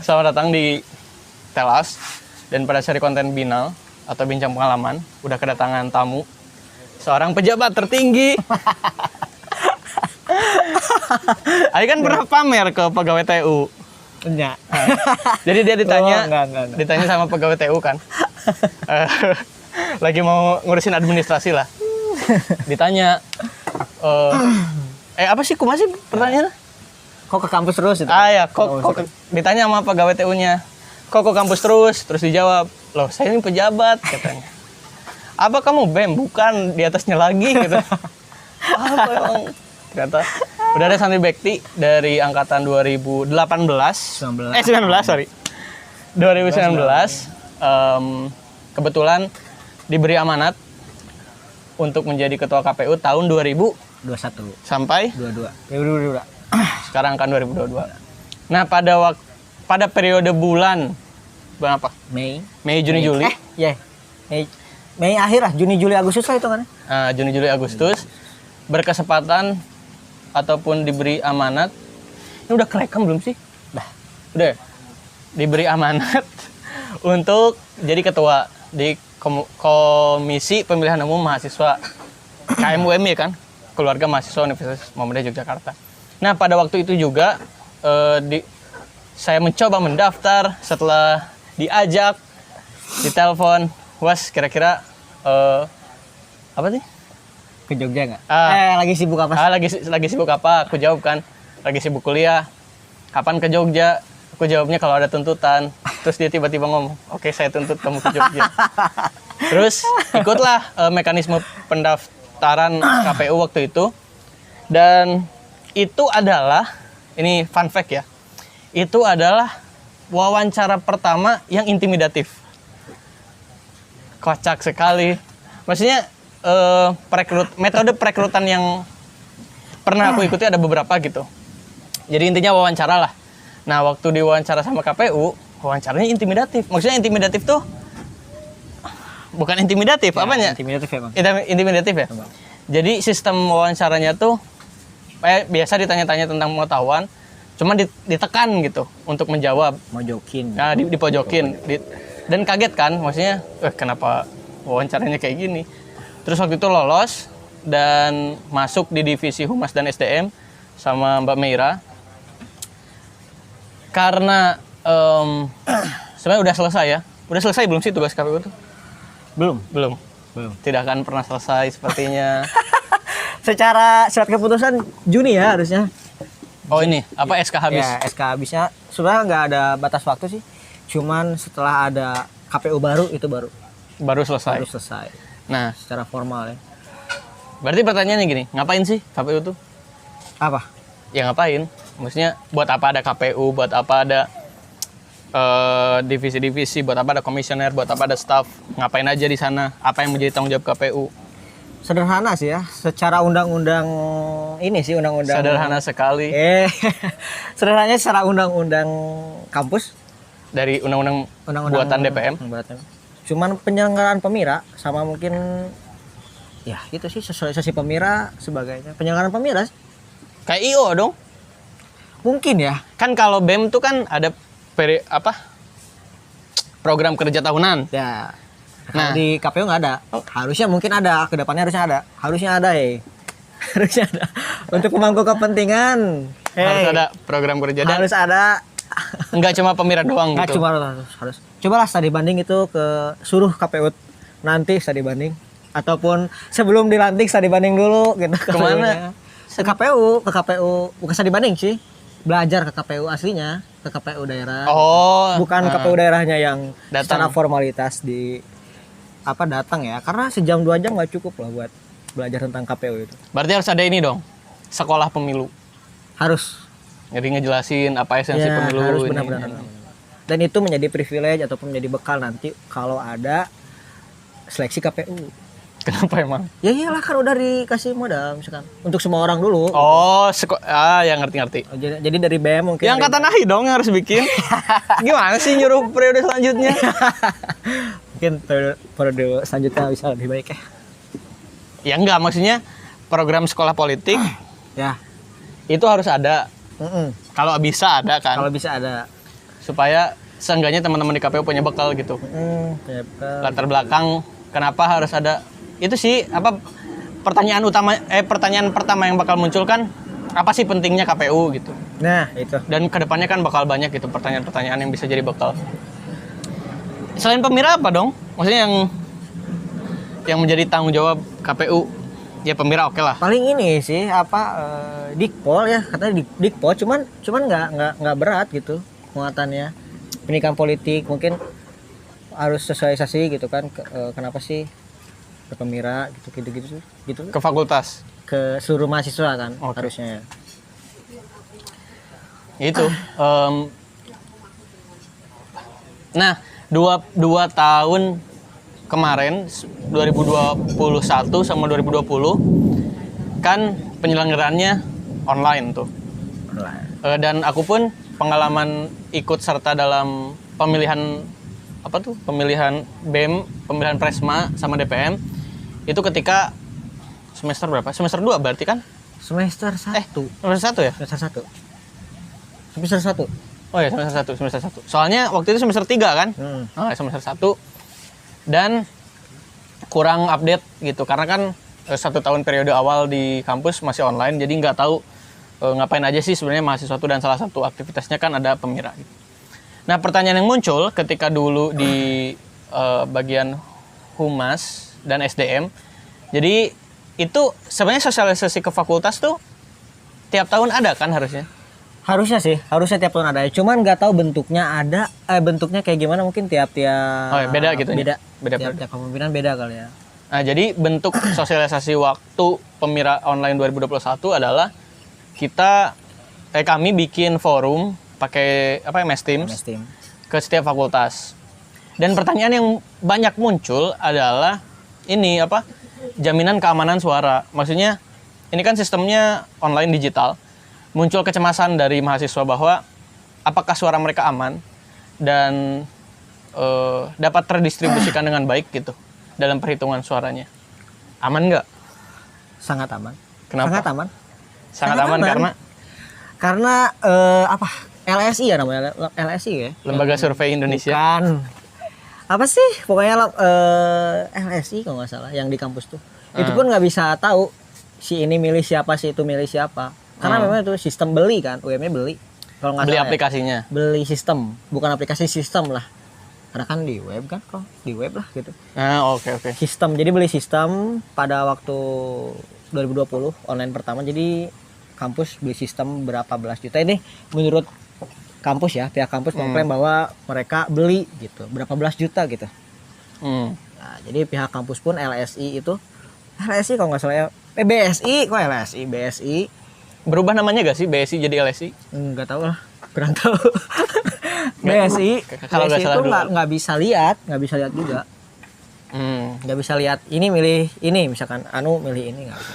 Selamat datang di Telas. Dan pada seri konten Binal atau Bincang Pengalaman, udah kedatangan tamu, seorang pejabat tertinggi. Ari kan pernah pamer ke pegawai TU. Enggak. Jadi dia ditanya, enggak. ditanya sama pegawai TU kan. Lagi mau ngurusin administrasi lah. Ditanya, apa sih kumaha sih pertanyaannya? Kok ke kampus terus itu? Ya, kok ditanya sama pegawai TU-nya. Kok kampus terus dijawab, loh saya ini pejabat katanya. Apa kamu BEM? Bukan, di atasnya lagi gitu. Apa emang? Ternyata udah ada Santri Bekti dari angkatan 2018. 19, sorry. 2019. Kebetulan diberi amanat untuk menjadi ketua KPU tahun 2021 sampai 2022. Sekarang kan 2022. Nah, pada periode bulan apa? Mei, Juni, Juli. Mei akhir lah, Juni, Juli, Agustus lah itu kan. Juni, Juli, Agustus berkesempatan ataupun diberi amanat. Ini udah kerekam belum sih? Udah. Diberi amanat untuk jadi ketua di Komisi Pemilihan Umum Mahasiswa KMUMY kan, Keluarga Mahasiswa Universitas Muhammadiyah Yogyakarta. Nah, pada waktu itu juga saya mencoba mendaftar setelah diajak, ditelepon, was kira-kira apa sih? Ke Jogja nggak? Lagi sibuk apa? Lagi sibuk apa? Aku jawab kan, lagi sibuk kuliah. Kapan ke Jogja? Aku jawabnya kalau ada tuntutan. Terus dia tiba-tiba ngomong, oke, saya tuntut kamu ke Jogja. Terus ikutlah mekanisme pendaftaran KPU waktu itu. Dan itu adalah, ini fun fact ya, itu adalah wawancara pertama yang intimidatif. Kocak sekali. Maksudnya metode perekrutan yang pernah aku ikuti ada beberapa gitu. Jadi intinya wawancara lah. Nah, waktu diwawancara sama KPU, wawancaranya intimidatif. Maksudnya intimidatif tuh bukan intimidatif, ya, apanya? Intimidatif ya, Bang. Intimidatif ya? Bang. Jadi sistem wawancaranya tuh biasa ditanya-tanya tentang pengetahuan, cuma ditekan gitu untuk menjawab. Mojokin. Nah, dipojokin. Dan kaget kan, maksudnya, kenapa wawancaranya kayak gini? Terus waktu itu lolos dan masuk di divisi Humas dan SDM sama Mbak Meira. Karena sebenarnya udah selesai ya. Udah selesai belum sih tugas KPU itu? Belum. Tidak akan pernah selesai sepertinya. Secara surat keputusan Juni ya harusnya. Oh ini, apa SK habis? Ya, SK habisnya sebenarnya nggak ada batas waktu sih. Cuman setelah ada KPU baru itu baru selesai. Nah, secara formal ya. Berarti pertanyaannya gini, ngapain sih KPU tuh? Apa? Ya ngapain? Maksudnya buat apa ada KPU, buat apa ada divisi-divisi, buat apa ada komisioner, buat apa ada staff, ngapain aja di sana? Apa yang menjadi tanggung jawab KPU? Sederhana sih ya, secara undang-undang ini sih undang-undang. Sederhana sekali. Sederhananya secara undang-undang kampus dari undang-undang buatan DPM. Cuman penyelenggaraan pemira sama mungkin ya itu sih sosialisasi pemira sebagainya. Penyelenggaraan pemira kayak IO dong. Mungkin ya. Kan kalau BEM tuh kan ada program kerja tahunan. Ya. Nah, di KPU nggak ada. Harusnya mungkin ada, kedepannya harusnya ada. Harusnya ada. Untuk pemangku kepentingan. Harus ada program kerja. Harus ada. Enggak cuma pemira doang gitu. Cuma harus. Cobalah studi banding itu ke suruh KPU nanti studi banding ataupun sebelum dilantik studi banding dulu gitu. Kemana? Ke KPU bukan studi banding sih. Belajar ke KPU aslinya, ke KPU daerah. Bukan KPU daerahnya yang datang. Secara formalitas datang ya. Karena sejam 2 jam nggak cukup lah buat belajar tentang KPU itu. Berarti harus ada ini dong. Sekolah pemilu. Harus. Jadi ngejelasin apa esensi pemilu. Harus benar-benar. Dan itu menjadi privilege ataupun menjadi bekal nanti kalau ada seleksi KPU. Kenapa emang? Ya iyalah kan udah dikasih modal misalkan untuk semua orang dulu. Ya ngerti. Jadi dari BEM mungkin. Yang kata Nahi dong yang harus bikin. Gimana sih nyuruh periode selanjutnya? Mungkin periode selanjutnya bisa lebih baik ya. Ya enggak, maksudnya program sekolah politik ya itu harus ada. Kalau bisa ada kan. Kalau bisa ada. supaya seenggaknya teman-teman di KPU punya bekal gitu. Punya bekal. Latar belakang kenapa harus ada itu sih apa pertanyaan pertama yang bakal muncul kan apa sih pentingnya KPU gitu. Nah, itu. Dan kedepannya kan bakal banyak gitu pertanyaan-pertanyaan yang bisa jadi bekal. Selain pemira apa dong? Maksudnya yang menjadi tanggung jawab KPU. Ya pemira oke lah. Paling ini sih Dikpol ya, katanya Dikpol cuman nggak berat gitu muatannya. Pendidikan politik mungkin harus sosialisasi gitu kan kenapa sih pemira gitu. Ke fakultas. Ke seluruh mahasiswa kan harusnya. Itu. Nah, dua tahun kemarin 2021 sama 2020 kan penyelenggaraannya online tuh. Dan aku pun pengalaman ikut serta dalam pemilihan pemilihan BEM, pemilihan Presma sama DPM itu ketika semester berapa? Semester 2 berarti kan? Semester 1. Semester 1 ya? Semester 1. Oh ya, semester 1. Soalnya waktu itu semester 3 kan? Semester 1. Dan kurang update gitu karena kan 1 tahun periode awal di kampus masih online, jadi nggak tahu ngapain aja sih sebenarnya mahasiswa itu, dan salah satu aktivitasnya kan ada pemira gitu. Nah, pertanyaan yang muncul ketika dulu di bagian Humas dan SDM, jadi itu sebenarnya sosialisasi ke fakultas tuh tiap tahun ada kan harusnya? Harusnya tiap tahun ada. Cuman nggak tahu bentuknya kayak gimana, mungkin tiap-tiap beda gitu. Beda. Tiap kepemimpinan beda kali ya. Nah, jadi bentuk sosialisasi waktu pemira online 2021 adalah kami bikin forum pakai MS Teams ke setiap fakultas. Dan pertanyaan yang banyak muncul adalah ini jaminan keamanan suara. Maksudnya ini kan sistemnya online digital. Muncul kecemasan dari mahasiswa bahwa apakah suara mereka aman dan dapat terdistribusikan dengan baik gitu dalam perhitungan suaranya. Aman nggak? Sangat aman. Kenapa? Sangat aman karena LSI ya namanya, LSI ya. Lembaga Survei Indonesia. Bukan. Apa sih? Pokoknya LSI kalau nggak salah yang di kampus tuh. Itu pun nggak bisa tahu si ini milih siapa, si itu milih siapa. Karena memang itu sistem beli kan, UM-nya beli. Kalau nggak beli salah aplikasinya. Beli sistem, bukan aplikasi, sistem lah. Karena kan di web kan, kok di web lah gitu. Oke. Sistem, jadi beli sistem pada waktu 2020 online pertama. Jadi kampus beli sistem berapa belas juta ini menurut kampus ya, pihak kampus mengklaim bahwa mereka beli gitu, berapa belas juta gitu. Nah, jadi pihak kampus pun LSI kalau nggak salah ya, BSI kok LSI, BSI. Berubah namanya gak sih BSI jadi LSI? Nggak tahu lah, kurang tahu. BSI kalau nggak salah itu nggak bisa lihat juga. Nggak bisa lihat ini milih ini, misalkan milih ini nggak bisa.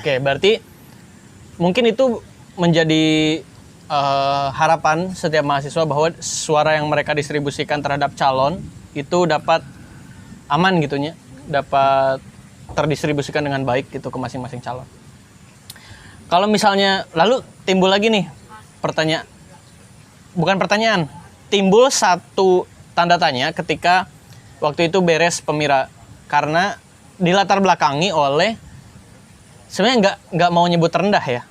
Oke, berarti mungkin itu menjadi harapan setiap mahasiswa bahwa suara yang mereka distribusikan terhadap calon itu dapat aman gitunya, dapat terdistribusikan dengan baik gitu ke masing-masing calon. Kalau misalnya lalu timbul lagi nih timbul satu tanda tanya ketika waktu itu beres pemira, karena dilatar belakangi oleh sebenarnya nggak mau nyebut rendah ya,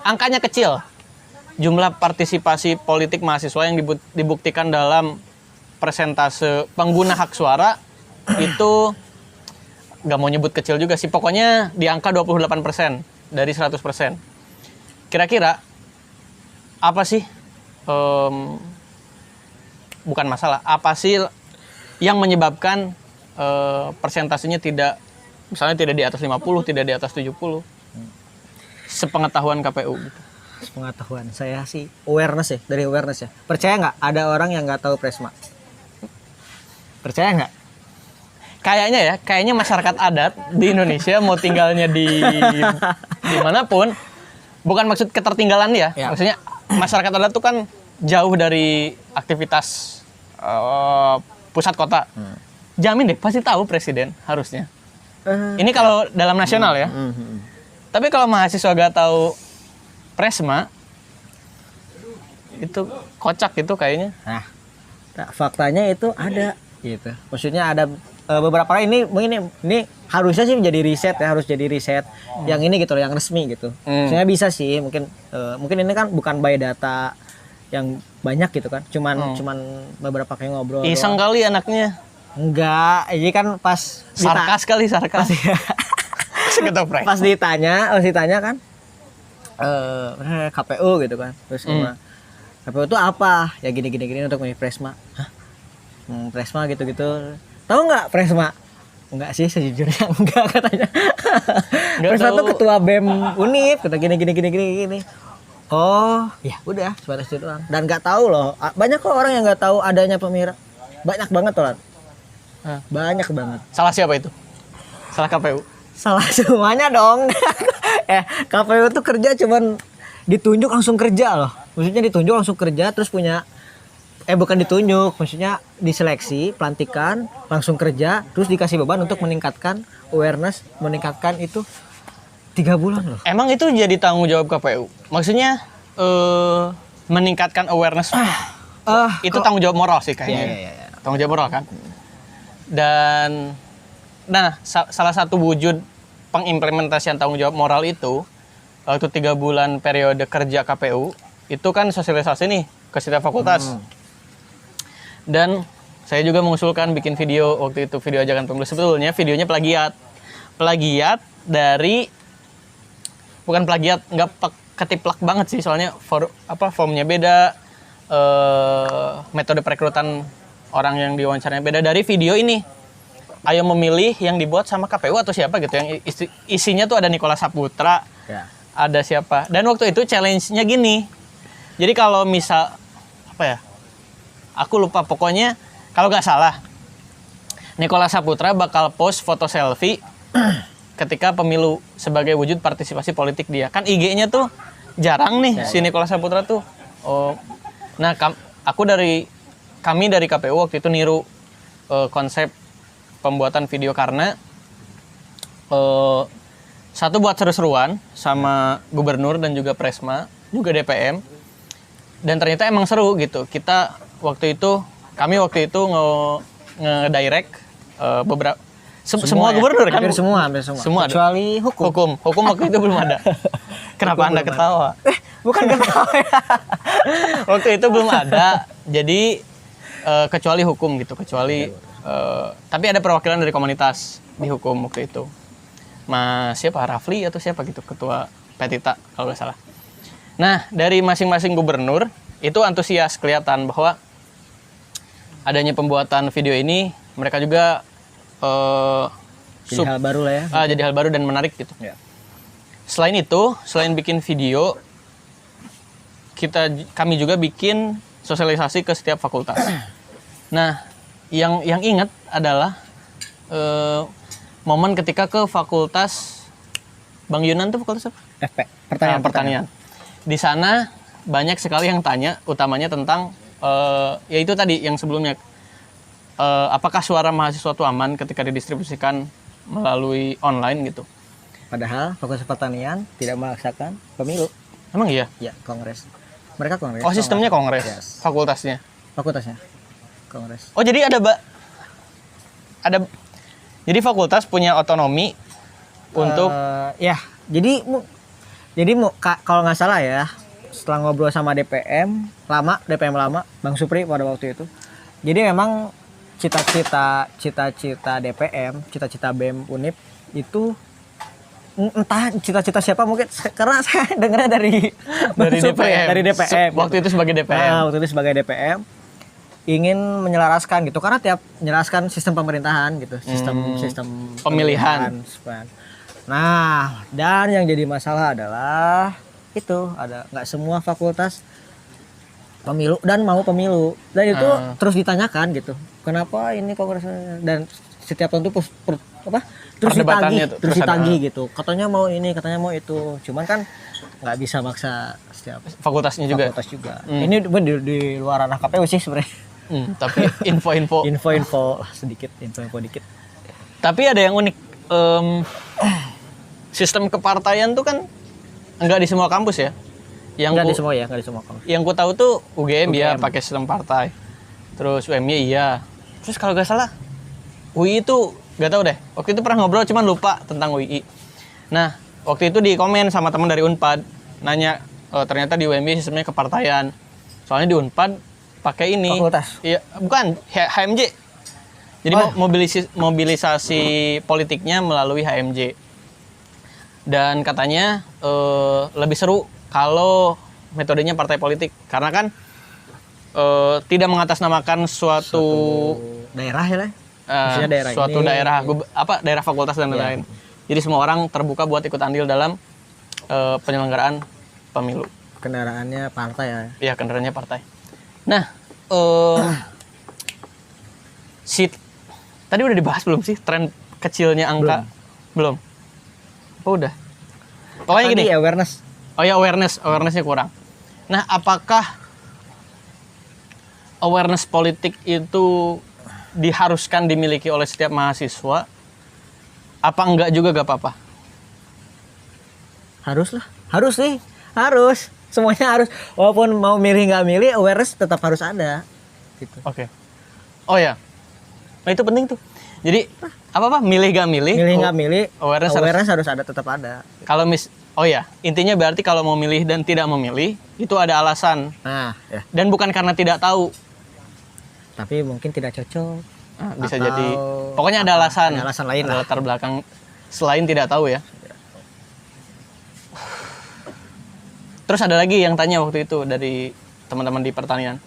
angkanya kecil jumlah partisipasi politik mahasiswa yang dibuktikan dalam persentase pengguna hak suara itu nggak mau nyebut kecil juga sih, pokoknya di angka 28% dari 100%. Kira-kira apa sih bukan masalah, apa sih yang menyebabkan persentasenya tidak di atas 50, tidak di atas 70? Sepengetahuan KPU gitu. Sepengetahuan saya sih dari awareness ya. Percaya nggak ada orang yang nggak tahu Presma? Percaya nggak? Kayaknya masyarakat adat di Indonesia mau tinggalnya di dimanapun, bukan maksud ketertinggalan ya. Maksudnya masyarakat adat tuh kan jauh dari aktivitas pusat kota. Jamin deh pasti tahu presiden harusnya. Ini kalau dalam nasional ya. Tapi kalau mahasiswa gak tahu Presma, Itu kocak itu kayaknya. Nah, faktanya itu ada gitu. Maksudnya ada beberapa kali ini harusnya sih menjadi riset ya, harus jadi riset yang ini gitu loh, yang resmi gitu. Sebenarnya bisa sih, mungkin ini kan bukan by data yang banyak gitu kan. Cuman beberapa kayak ngobrol. Iseng doang. kali anaknya. Enggak, ini kan pas Sarkas kali, sarkas. Ketoprak. pas ditanya kan KPU gitu kan. Terus sama KPU itu apa? Ya gini untuk memilih Presma. Hah? Presma gitu-gitu. Tahu nggak Presma? Enggak sih sejujurnya enggak katanya. Presma tuh ketua BEM Unip, kata gini. Oh, ya udah sebatas itu doang. Dan nggak tahu loh. Banyak kok orang yang nggak tahu adanya Pemira. Banyak banget loh. Banyak banget. Salah siapa itu? Salah KPU. Salah semuanya dong. KPU tuh kerja cuman ditunjuk langsung kerja loh. Maksudnya ditunjuk langsung kerja terus punya bukan ditunjuk, maksudnya diseleksi, pelantikan, langsung kerja, terus dikasih beban untuk meningkatkan awareness, meningkatkan itu 3 bulan loh. Emang itu jadi tanggung jawab KPU? Maksudnya meningkatkan awareness itu tanggung jawab moral sih kayaknya. Iya. Tanggung jawab moral kan. Dan salah satu wujud pengimplementasian tanggung jawab moral itu waktu 3 bulan periode kerja KPU itu kan sosialisasi nih ke setiap fakultas. Dan saya juga mengusulkan bikin video waktu itu, video ajakan pemilu. Sebetulnya videonya plagiat dari, bukan plagiat, nggak ketiplak banget sih, soalnya formnya beda, metode perekrutan orang yang diwawancara beda dari video ini. Ayo memilih yang dibuat sama KPU atau siapa gitu, yang isinya tuh ada Nicholas Saputra, ada siapa. Dan waktu itu challenge-nya gini. Jadi kalau misal aku lupa, pokoknya kalau nggak salah Nicholas Saputra bakal post foto selfie ketika pemilu sebagai wujud partisipasi politik dia. Kan IG-nya tuh jarang nih si Nicholas Saputra tuh. Nah kami dari KPU waktu itu niru konsep pembuatan video karena satu buat seru-seruan sama gubernur dan juga Presma, juga DPM. Dan ternyata emang seru gitu. Kami waktu itu nge-direct beberapa semua gubernur kan? Hampir semua. Kecuali Hukum waktu itu belum ada. Kenapa Anda ketawa? Bukan ketawa ya. Waktu itu belum ada. Jadi kecuali hukum gitu, tapi ada perwakilan dari komunitas di hukum waktu itu. Mas siapa? Rafli atau siapa gitu, ketua Petita kalau nggak salah. Nah, dari masing-masing gubernur itu antusias, kelihatan bahwa adanya pembuatan video ini mereka juga jadi hal baru lah ya. Jadi hal baru dan menarik gitu. Ya. Selain bikin video, kami juga bikin sosialisasi ke setiap fakultas. Nah, yang ingat adalah momen ketika ke fakultas Bang Yunan tuh fakultas apa? FP, pertanian. Di sana banyak sekali yang tanya, utamanya tentang yaitu tadi yang sebelumnya, apakah suara mahasiswa itu aman ketika didistribusikan melalui online gitu. Padahal Fakultas Pertanian tidak melaksakan pemilu. Emang iya? Ya, kongres. Mereka kongres. Oh, sistemnya kongres. Yes. Fakultasnya kongres. Oh, jadi jadi fakultas punya otonomi untuk jadi kalau nggak salah ya, setelah ngobrol sama DPM lama Bang Supri pada waktu itu, jadi memang cita-cita DPM, cita-cita BEM Unip itu entah cita-cita siapa, mungkin karena saya dengarnya dari DPM. Dari DPM. Waktu itu sebagai DPM. Waktu itu sebagai DPM ingin menyelaraskan gitu, karena tiap menyelaraskan sistem pemerintahan gitu, sistem pemilihan. Nah, dan yang jadi masalah adalah itu nggak semua fakultas pemilu dan mau pemilu, dan itu terus ditanyakan gitu, kenapa ini kongres, dan setiap tahun tuh terus ditagih gitu, katanya mau ini, katanya mau itu, cuman kan nggak bisa maksa setiap fakultas juga. Ini di luar ranah KPU sih sebenarnya. Tapi info sedikit, info dikit. Tapi ada yang unik, sistem kepartaian tuh kan enggak di semua kampus ya. Enggak di semua ya, enggak di semua kampus. Yang ku tahu tuh UGM ya UGM. pakai sistem partai. Terus UMY iya. Terus kalau gak salah UI itu gak tahu deh. Waktu itu pernah ngobrol cuman lupa tentang UI. Nah, waktu itu di komen sama teman dari Unpad nanya ternyata di UMY sistemnya kepartaian. Soalnya di Unpad pakai ini. Fakultas. Iya, bukan HMJ. Jadi mobilisasi politiknya melalui HMJ. Dan katanya lebih seru kalau metodenya partai politik karena kan tidak mengatasnamakan suatu daerah ya lah. Maksudnya daerah suatu ini. daerah fakultas dan lain-lain. Jadi semua orang terbuka buat ikut andil dalam penyelenggaraan pemilu. Kendaraannya partai ya. Iya, kendaraannya partai. Nah, tadi udah dibahas belum sih tren kecilnya angka? Belum. Oh, udah. Pokoknya gini. Awareness. Oh ya, awarenessnya kurang. Nah, apakah awareness politik itu diharuskan dimiliki oleh setiap mahasiswa? Apa enggak juga gak apa-apa? Harus lah. Harus nih. Harus. Semuanya harus. Walaupun mau milih nggak milih, awareness tetap harus ada. Gitu. Oke. Oh ya. Nah, itu penting tuh. Jadi apa milih gak milih? Milih nggak milih, awareness harus ada, tetap ada. Kalau intinya berarti kalau mau milih dan tidak memilih itu ada alasan. Nah, ya. Dan bukan karena tidak tahu. Tapi mungkin tidak cocok. Nah, bisa jadi. Pokoknya ada alasan. Ada alasan lain ada lah. latar belakang selain tidak tahu ya. Terus ada lagi yang tanya waktu itu dari teman-teman di pertanian.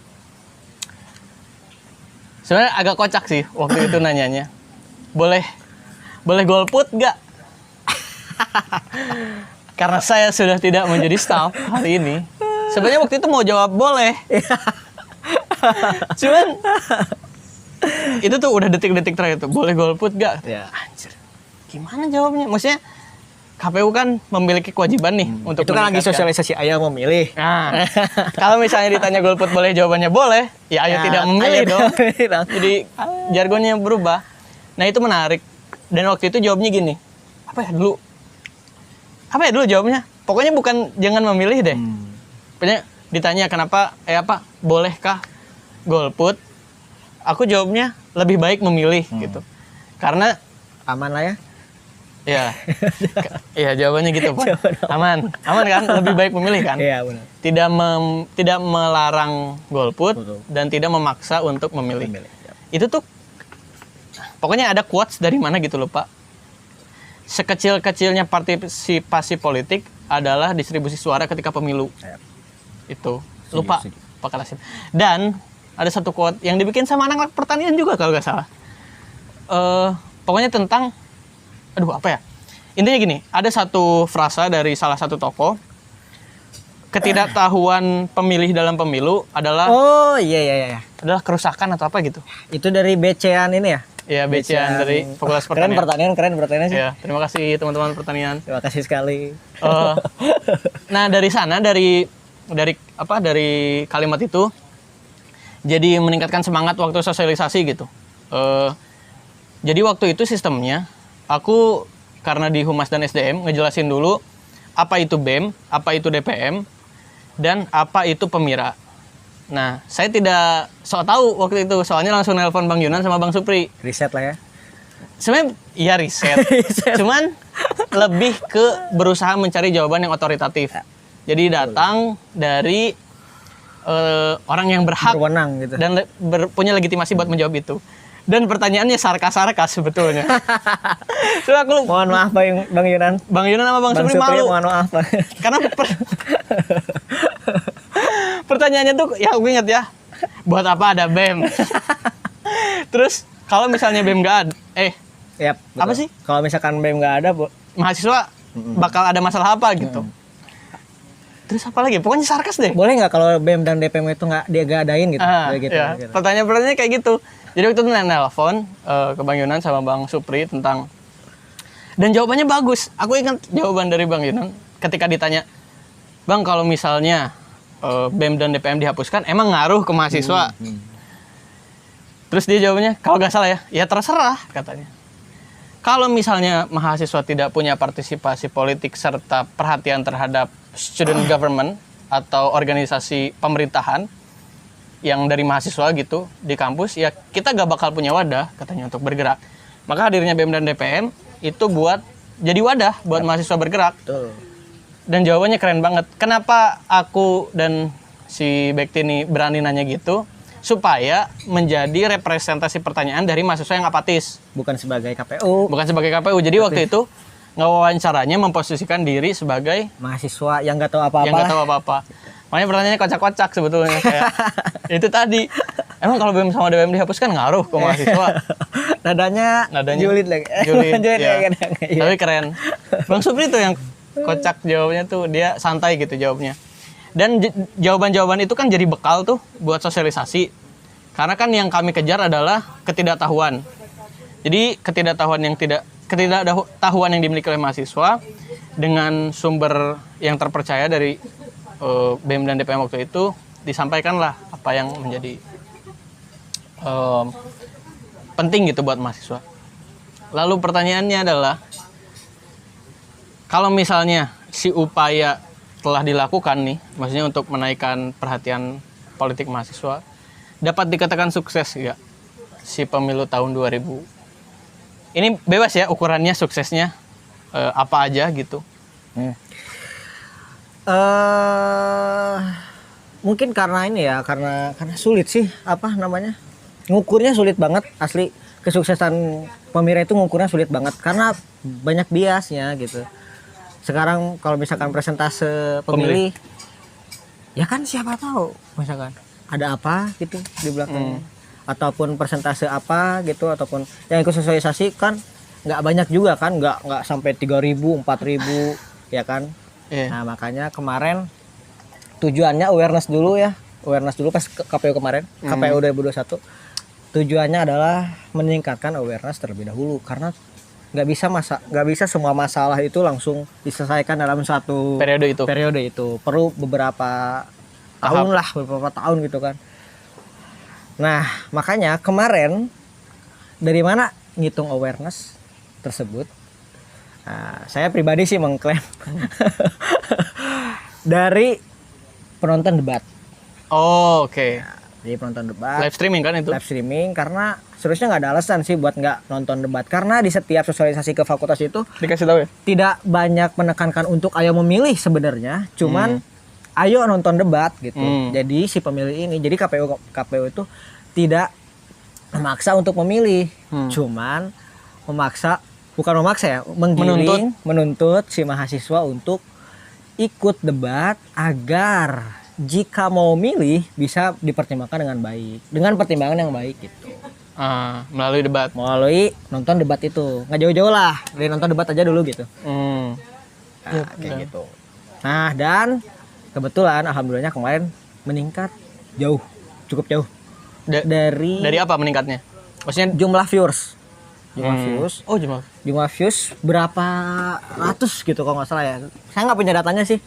Sebenarnya agak kocak sih waktu itu nanyanya. Boleh golput nggak? Karena saya sudah tidak menjadi staff hari ini. Sebenarnya waktu itu mau jawab boleh. Cuman itu tuh udah detik-detik terakhir tuh. Boleh golput nggak? Ya. Anjir. Gimana jawabnya? Maksudnya KPU kan memiliki kewajiban nih untuk Itu kan lagi meningkatkan. sosialisasi ayo memilih. Nah, kalau misalnya ditanya golput boleh, jawabannya boleh, ya ayo tidak memilih dong. Jadi jargonnya berubah. Nah, itu menarik. Dan waktu itu jawabnya gini. Apa ya dulu jawabnya? Pokoknya bukan jangan memilih deh. Pokoknya ditanya kenapa bolehkah golput? Aku jawabnya lebih baik memilih gitu. Karena Aman lah ya. ya. Iya, jawabannya gitu, Pak. Aman kan? Lebih baik memilih kan? Iya, benar. Tidak melarang golput. Betul. Dan tidak memaksa untuk memilih. Ya. Itu tuh pokoknya ada quotes dari mana gitu loh, Pak. Sekecil-kecilnya partisipasi politik adalah distribusi suara ketika pemilu. Ya. Itu. Lupa Pak Kalasim. Dan ada satu quote yang dibikin sama anak pertanian juga kalau nggak salah. Pokoknya tentang intinya gini, ada satu frasa dari salah satu tokoh. Ketidaktahuan pemilih dalam pemilu adalah iya. adalah kerusakan atau apa gitu. Itu dari BC-an ini ya? Ya, BC-an dari Fakultas Pertanian. Keren pertanian sih. Ya, terima kasih teman-teman pertanian. Terima kasih sekali. Nah, dari sana dari kalimat itu jadi meningkatkan semangat waktu sosialisasi gitu. Jadi waktu itu sistemnya aku karena di Humas dan SDM ngejelasin dulu apa itu BEM, apa itu DPM, dan apa itu Pemira. Nah, saya tidak sok tahu waktu itu, soalnya langsung nelpon Bang Yunan sama Bang Supri. Riset lah ya. Sebenarnya iya riset. Cuman lebih ke berusaha mencari jawaban yang otoritatif. Jadi datang dari orang yang berhak Berwenang gitu. dan punya legitimasi buat menjawab itu. Dan pertanyaannya sarkas sebetulnya. So, aku Mohon maaf Bang Yunan. Bang Yunan sama Bang Supri malu. Mohon maaf. Karena pertanyaannya tuh ya aku ingat ya. Buat apa ada BEM? Terus kalau misalnya BEM nggak ada, Yap, betul. Apa sih? Kalau misalkan BEM nggak ada, mahasiswa bakal ada masalah apa gitu. Terus apa lagi? Pokoknya sarkas deh. boleh nggak kalau BEM dan DPM itu nggak diadain gitu? Gitu, Ya. gitu. Pertanyaan-pertanyaannya kayak gitu. Jadi waktu itu nelfon ke Bang Yunan sama Bang Supri tentang, dan jawabannya bagus. Aku ingat jawaban dari Bang Yunan ketika ditanya, Bang kalau misalnya BEM dan DPM dihapuskan, emang ngaruh ke mahasiswa? Terus dia jawabnya, kalau nggak salah ya terserah katanya. Kalau misalnya mahasiswa tidak punya partisipasi politik serta perhatian terhadap student government atau organisasi pemerintahan yang dari mahasiswa gitu di kampus, ya kita gak bakal punya wadah katanya untuk bergerak. Maka hadirnya BEM dan DPM itu buat jadi wadah buat mahasiswa bergerak. Betul. Dan jawabannya keren banget. Kenapa aku dan si Bekti ini berani nanya gitu? Supaya menjadi representasi pertanyaan dari mahasiswa yang apatis. Bukan sebagai KPU. Bukan sebagai KPU. Jadi waktu itu ngewawancaranya memposisikan diri sebagai Mahasiswa yang nggak tahu apa-apa. yang nggak tahu apa-apa. Makanya pertanyaannya kocak-kocak sebetulnya kayak itu tadi. Emang kalau BEM sama DPM dihapuskan ngaruh ke mahasiswa? Nadanya julid lagi. Julid, Julid ya. lagi. Iya. Tapi keren. Bang Supri tuh yang kocak jawabnya tuh, dia santai gitu jawabnya. Dan jawaban-jawaban itu kan jadi bekal tuh buat sosialisasi. Karena kan yang kami kejar adalah ketidaktahuan. Jadi ketidaktahuan yang dimiliki oleh mahasiswa dengan sumber yang terpercaya dari BEM dan DPM waktu itu, disampaikanlah apa yang menjadi penting gitu buat mahasiswa. Lalu pertanyaannya adalah, kalau misalnya si upaya telah dilakukan nih, maksudnya untuk menaikkan perhatian politik mahasiswa, dapat dikatakan sukses nggak si pemilu tahun 2000? Ini bebas ya ukurannya suksesnya apa aja gitu. Mungkin karena ini ya, karena sulit sih, apa namanya, ngukurnya sulit banget. Asli kesuksesan pemira itu ngukurnya sulit banget karena banyak biasnya gitu. Sekarang kalau misalkan presentase pemilih, ya kan siapa tahu misalkan ada apa gitu di belakangnya, ataupun persentase apa gitu, ataupun yang ikut sosialisasi kan nggak banyak juga kan, nggak sampai 3.000 4.000 ya kan. Nah makanya kemarin tujuannya awareness dulu pas KPU kemarin, KPU 2021, tujuannya adalah meningkatkan awareness terlebih dahulu, karena nggak bisa semua masalah itu langsung diselesaikan dalam satu periode itu perlu beberapa tahun gitu kan. Nah makanya kemarin dari mana ngitung awareness tersebut? Nah, saya pribadi sih mengklaim dari penonton debat. Oh, oke. Jadi penonton debat. Live streaming kan itu? Live streaming, karena seharusnya nggak ada alasan sih buat nggak nonton debat. Karena di setiap sosialisasi ke fakultas itu Dikasih tahu ya? tidak banyak menekankan untuk ayo memilih sebenarnya, cuman ayo nonton debat gitu. Jadi si pemilih ini, jadi KPU itu tidak memaksa untuk memilih, cuman menuntut si mahasiswa untuk ikut debat agar jika mau milih bisa dipertimbangkan dengan baik, dengan pertimbangan yang baik gitu. Melalui debat. Melalui nonton debat itu, nggak jauh-jauh lah dari nonton debat aja dulu gitu. Kayak gitu. Nah dan kebetulan alhamdulillahnya kemarin meningkat cukup jauh. Dari apa meningkatnya? Maksudnya jumlah viewers. Jumlah views berapa ratus gitu kalau nggak salah ya. Saya nggak punya datanya sih.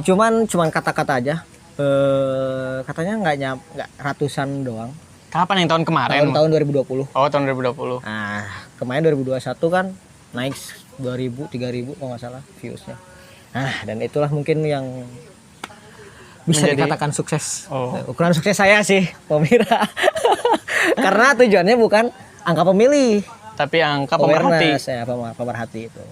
Cuman kata-kata aja. Katanya nggak ratusan doang. Kapan yang tahun kemarin? Tahun 2020. Oh, tahun 2020. Nah, kemarin 2021 kan naik 2.000, 3.000 kalau nggak salah viewsnya. Nah, dan itulah mungkin yang bisa dikatakan sukses. Ukuran sukses saya sih, Pemira. Karena tujuannya bukan angka pemilih, tapi angka pemerhati. Pemerhati itu.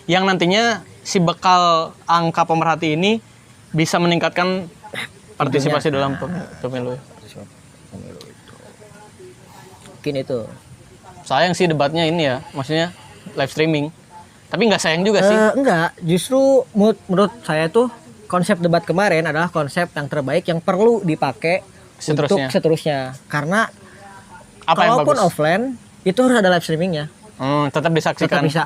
Yang nantinya si bekal angka pemerhati ini bisa meningkatkan partisipasi dalam pemilu. Mungkin itu. Sayang sih debatnya ini ya, maksudnya live streaming. Tapi nggak sayang juga sih. Enggak, justru menurut saya tuh konsep debat kemarin adalah konsep yang terbaik yang perlu dipakai untuk seterusnya. Karena kalaupun offline itu harus ada live streamingnya. Tetap disaksikan. Tetap bisa.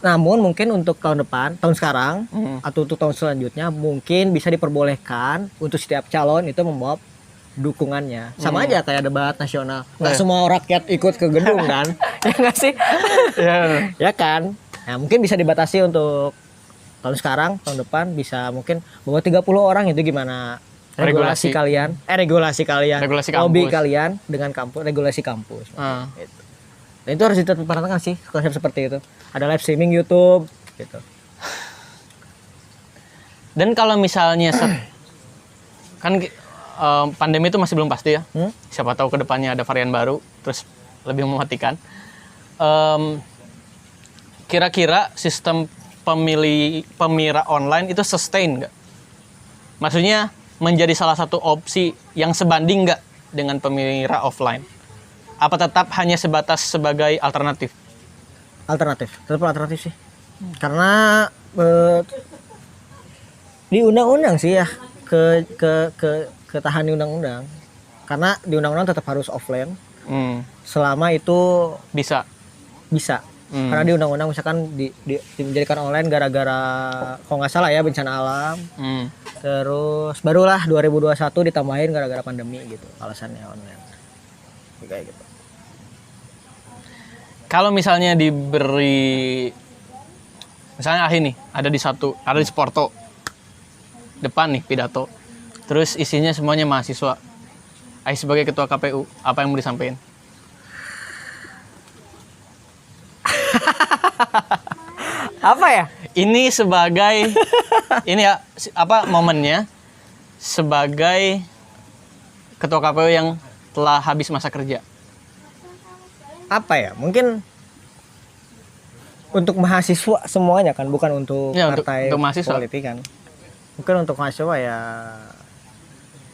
Namun mungkin untuk tahun depan, tahun sekarang, atau untuk tahun selanjutnya mungkin bisa diperbolehkan untuk setiap calon itu membawa dukungannya. Sama aja kayak debat nasional. Nggak semua rakyat ikut ke gedung kan? Ya nggak sih? Ya kan? Nah, mungkin bisa dibatasi untuk tahun sekarang, tahun depan bisa mungkin bawa 30 orang, itu gimana? Regulasi kalian. Lobby kalian dengan kampus, regulasi kampus. Gitu. Dan itu harus diperhatikan sih konsep seperti itu. Ada live streaming YouTube gitu. Dan kalau misalnya kan pandemi itu masih belum pasti ya. Hmm? Siapa tahu kedepannya ada varian baru, terus lebih mematikan. Kira-kira sistem pemira online itu sustain nggak? Maksudnya menjadi salah satu opsi yang sebanding nggak dengan pemira offline? Apa tetap hanya sebatas sebagai alternatif? Tetap alternatif sih. Karena di undang-undang sih ya ketahan di undang-undang. Karena di undang-undang tetap harus offline selama itu Bisa. Karena di undang-undang misalkan dijadikan online gara-gara kalau nggak salah ya bencana alam. Terus barulah 2021 ditambahin gara-gara pandemi gitu alasannya online. Kayak gitu. Kalau misalnya diberi, misalnya Ahi nih ada di Sporto depan nih pidato, terus isinya semuanya mahasiswa. Ahi sebagai ketua KPU, apa yang mau disampaikan? Apa ya? Ini sebagai ini ya momennya sebagai ketua KPU yang telah habis masa kerja. Apa ya? Mungkin untuk mahasiswa semuanya kan, bukan untuk Ya, partai untuk mahasiswa. politik kan. Mungkin untuk mahasiswa ya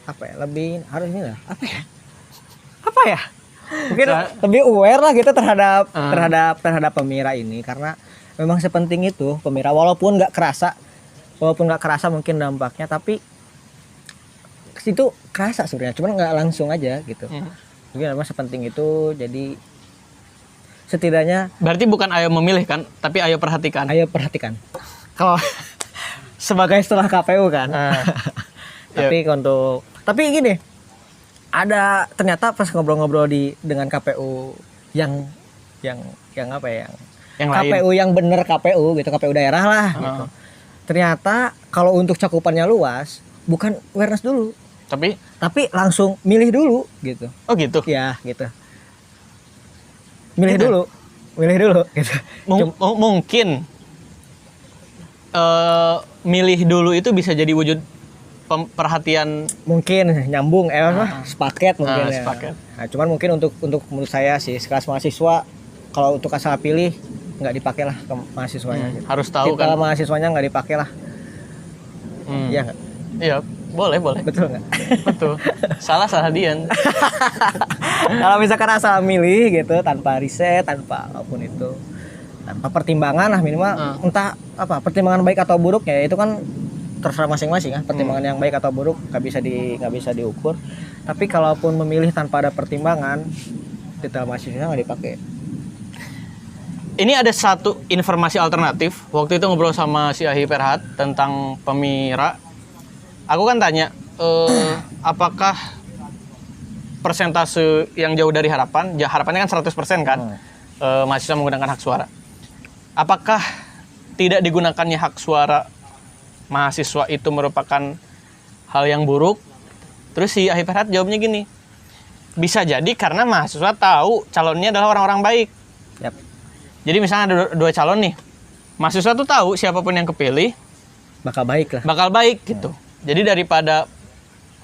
apa ya? Lebih harus ini lah. Apa ya? Mungkin lebih aware lah kita terhadap pemira ini karena memang sepenting itu pemira walaupun nggak kerasa mungkin dampaknya, tapi itu kerasa sebenarnya, cuman nggak langsung aja gitu. Mungkin memang sepenting itu, jadi setidaknya Berarti bukan ayo memilih kan, tapi ayo perhatikan. ayo perhatikan. Kalau sebagai setelah KPU kan. Tapi gini, ada ternyata pas ngobrol-ngobrol dengan KPU yang apa ya, Yang KPU lain. yang bener KPU gitu, KPU daerah lah gitu. Ternyata kalau untuk cakupannya luas bukan awareness dulu, tapi langsung milih dulu gitu. Oh gitu. Ya gitu. Milih dulu gitu. Mungkin milih dulu itu bisa jadi wujud perhatian. Mungkin nyambung sepaket mungkin ya. Sepaket. Nah, cuman mungkin untuk menurut saya sih sekelas mahasiswa kalau untuk asal pilih nggak dipakai lah ke mahasiswanya gitu. Harus tahu Kalau kan. mahasiswanya nggak dipakai lah. Iya nggak? Iya, boleh. Betul nggak? Betul. Salah Dian. Kalau misalkan asal milih gitu tanpa riset, tanpa apapun itu, tanpa pertimbangan lah minimal, entah apa pertimbangan baik atau buruknya itu kan terserah masing-masing kan. Pertimbangan yang baik atau buruk nggak bisa diukur. Tapi kalaupun memilih tanpa ada pertimbangan, detail mahasiswa nggak dipakai. Ini ada satu informasi alternatif. Waktu itu ngobrol sama si Ahi Perhat tentang pemira. Aku kan tanya, apakah persentase yang jauh dari harapan, harapannya kan 100% kan, mahasiswa menggunakan hak suara. Apakah tidak digunakannya hak suara mahasiswa itu merupakan hal yang buruk? Terus si Ahi Perhat jawabnya gini, bisa jadi karena mahasiswa tahu calonnya adalah orang-orang baik. Yap. Jadi misalnya ada dua calon nih, mahasiswa tuh tahu siapapun yang kepilih Bakal baik lah. bakal baik gitu. Jadi daripada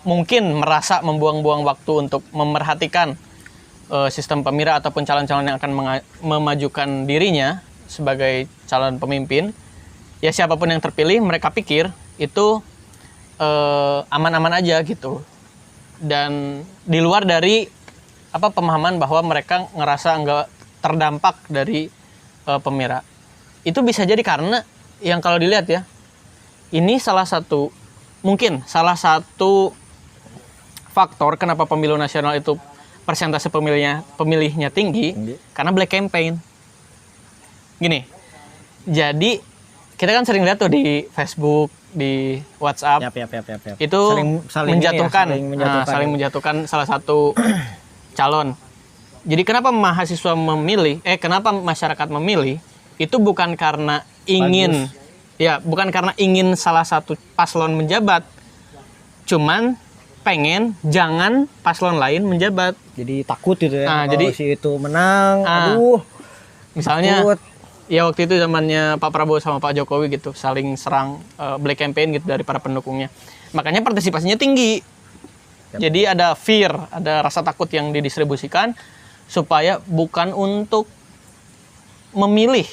mungkin merasa membuang-buang waktu untuk memerhatikan sistem pemira ataupun calon-calon yang akan memajukan dirinya sebagai calon pemimpin, ya siapapun yang terpilih mereka pikir itu aman-aman aja gitu. Dan di luar dari pemahaman bahwa mereka ngerasa nggak terdampak dari pemira. Itu bisa jadi karena yang kalau dilihat ya, ini mungkin salah satu faktor kenapa pemilu nasional itu persentase pemilihnya tinggi karena black campaign. Gini, jadi kita kan sering lihat tuh di Facebook, di WhatsApp, Yap. itu Saling menjatuhkan salah satu calon. Jadi kenapa kenapa masyarakat memilih itu bukan karena ingin bukan karena ingin salah satu paslon menjabat, cuman pengen jangan paslon lain menjabat. Jadi takut gitu ya. Nah, kalau jadi si itu menang, misalnya takut. ya waktu itu zamannya Pak Prabowo sama Pak Jokowi gitu saling serang black campaign gitu dari para pendukungnya. Makanya partisipasinya tinggi. Jadi ada fear, ada rasa takut yang didistribusikan supaya bukan untuk memilih,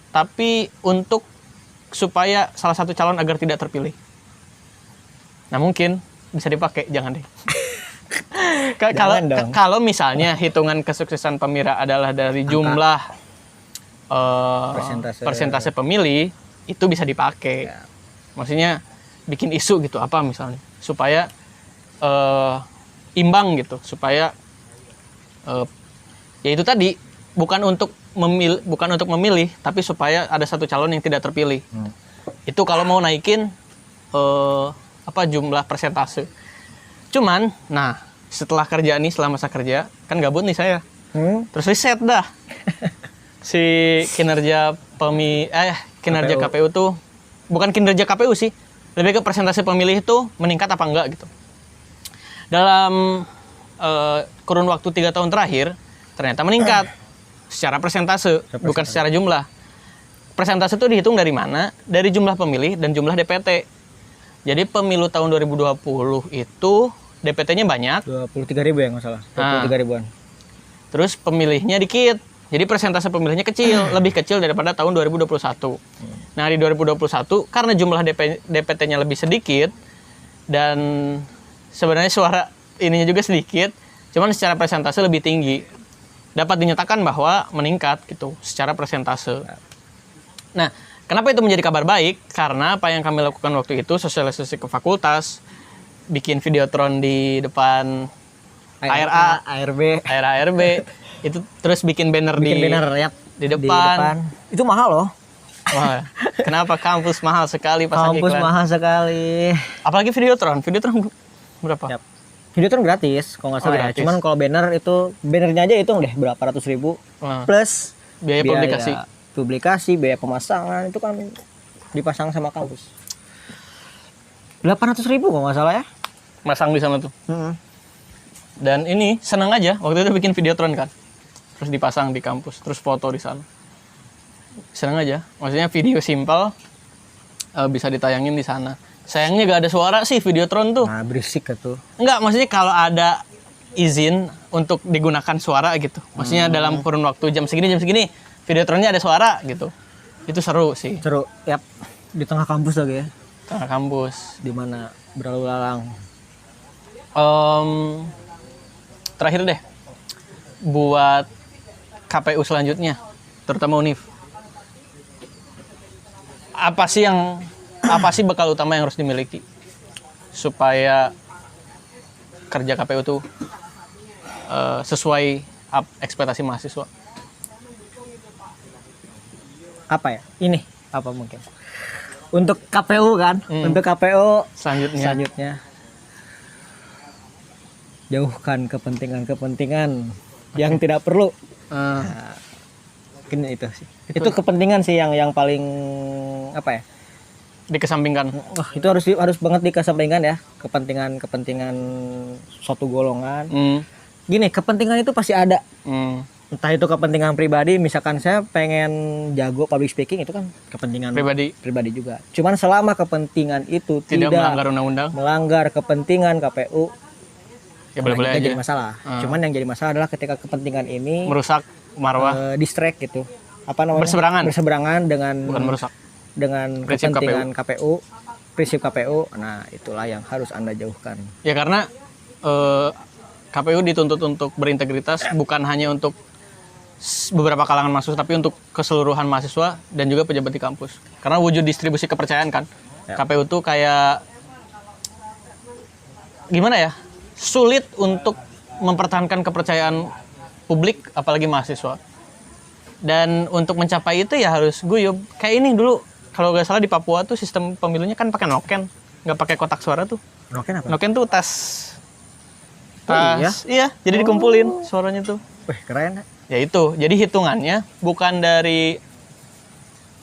tapi untuk supaya salah satu calon agar tidak terpilih. Nah mungkin bisa dipakai, jangan deh. Kalau misalnya hitungan kesuksesan Pemira adalah dari jumlah persentase pemilih, itu bisa dipakai. Ya. Maksudnya bikin isu gitu apa misalnya supaya imbang gitu, supaya ya itu tadi bukan untuk memilih tapi supaya ada satu calon yang tidak terpilih. Itu kalau mau naikin jumlah persentase. Cuman nah setelah kerja nih, selama masa kerja kan gabut nih saya, terus riset dah si kinerja KPU tuh, bukan kinerja KPU sih, lebih ke persentase pemilih itu meningkat apa enggak gitu. Dalam kurun waktu 3 tahun terakhir ternyata meningkat secara persentase, bukan secara jumlah. Persentase itu dihitung dari mana? Dari jumlah pemilih dan jumlah DPT. Jadi pemilu tahun 2020 itu DPT-nya banyak. 23.000 ya nggak salah. 23 ribuan. Terus pemilihnya dikit. Jadi persentase pemilihnya kecil, lebih kecil daripada tahun 2021. Nah di 2021 karena jumlah DPT-nya lebih sedikit dan sebenarnya suara ininya juga sedikit, cuman secara persentase lebih tinggi. Dapat dinyatakan bahwa meningkat gitu secara persentase. Nah, kenapa itu menjadi kabar baik? Karena apa yang kami lakukan waktu itu, sosialisasi ke fakultas, bikin videotron di depan ARB, itu terus bikin banner di depan. Itu mahal loh. Wah, kenapa kampus mahal sekali pasang Kampus iklan? mahal sekali. Apalagi videotron berapa? Yap. Videotron gratis kalau nggak salah ya. Gratis. Cuman kalau bannernya aja hitung deh berapa ratus ribu plus biaya publikasi, biaya pemasangan itu kan dipasang sama kampus. 800 ribu kalau nggak salah ya. Masang di sana tuh. Dan ini senang aja waktu itu bikin videotron kan, terus dipasang di kampus, terus foto di sana. Senang aja, maksudnya video simpel bisa ditayangin di sana. Sayangnya gak ada suara sih videotron tuh. Nah berisik tuh. Enggak, maksudnya kalau ada izin untuk digunakan suara gitu. Maksudnya dalam kurun waktu jam segini videotronnya ada suara gitu. Itu seru sih. Seru, yap. Di tengah kampus lagi ya. Tengah kampus. Di mana berlalu lalang. Terakhir deh, buat KPU selanjutnya, terutama UNIF. Apa sih bekal utama yang harus dimiliki supaya kerja KPU tuh sesuai ekspektasi mahasiswa? Apa ya? Ini apa mungkin? Untuk KPU kan? Untuk KPU selanjutnya jauhkan kepentingan yang tidak perlu. Nah, mungkin itu sih. Itu kepentingan sih yang paling apa ya? Dikesampingkan. Itu harus banget dikesampingkan ya, kepentingan suatu golongan. Gini, kepentingan itu pasti ada. Entah itu kepentingan pribadi, misalkan saya pengen jago public speaking, itu kan kepentingan pribadi juga. Cuman selama kepentingan itu tidak melanggar undang-undang, melanggar kepentingan KPU, ya boleh-boleh aja. Jadi masalah. Cuman yang jadi masalah adalah ketika kepentingan ini merusak marwah, distract gitu. Apa namanya? Berseberangan dengan bukan merusak. Dengan prinsip kepentingan KPU, prinsip KPU. Nah, itulah yang harus Anda jauhkan. Ya karena KPU dituntut untuk berintegritas, bukan hanya untuk beberapa kalangan mahasiswa, tapi untuk keseluruhan mahasiswa dan juga pejabat di kampus. Karena wujud distribusi kepercayaan kan. Ya. KPU tuh kayak gimana ya? Sulit untuk mempertahankan kepercayaan publik, apalagi mahasiswa. Dan untuk mencapai itu ya harus guyub. Kayak ini dulu, kalau nggak salah di Papua tuh sistem pemilunya kan pakai noken, nggak pakai kotak suara tuh. Noken apa? Noken tuh tas. Iya? Iya, jadi dikumpulin suaranya tuh. Wih, keren. Ya itu, jadi hitungannya bukan dari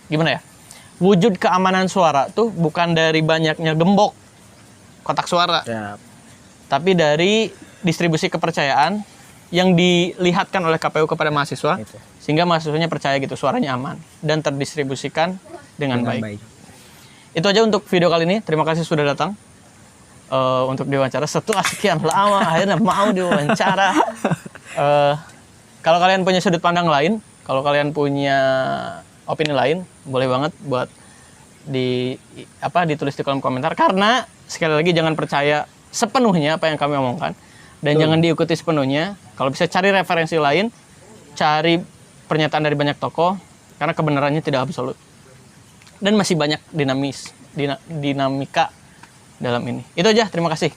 gimana ya? Wujud keamanan suara tuh bukan dari banyaknya gembok kotak suara. Ya. Tapi dari distribusi kepercayaan yang dilihatkan oleh KPU kepada mahasiswa, itu. Sehingga mahasiswanya percaya gitu suaranya aman dan terdistribusikan dengan baik. Itu aja untuk video kali ini. Terima kasih sudah datang. untuk diwawancara. Setelah sekian lama akhirnya mau diwawancara. Kalau kalian punya sudut pandang lain, kalau kalian punya opini lain, boleh banget buat ditulis di kolom komentar. Karena sekali lagi jangan percaya sepenuhnya apa yang kami omongkan, dan jangan diikuti sepenuhnya. Kalau bisa cari referensi lain, cari pernyataan dari banyak tokoh, karena kebenarannya tidak absolut dan masih banyak dinamika dalam ini. Itu aja, terima kasih.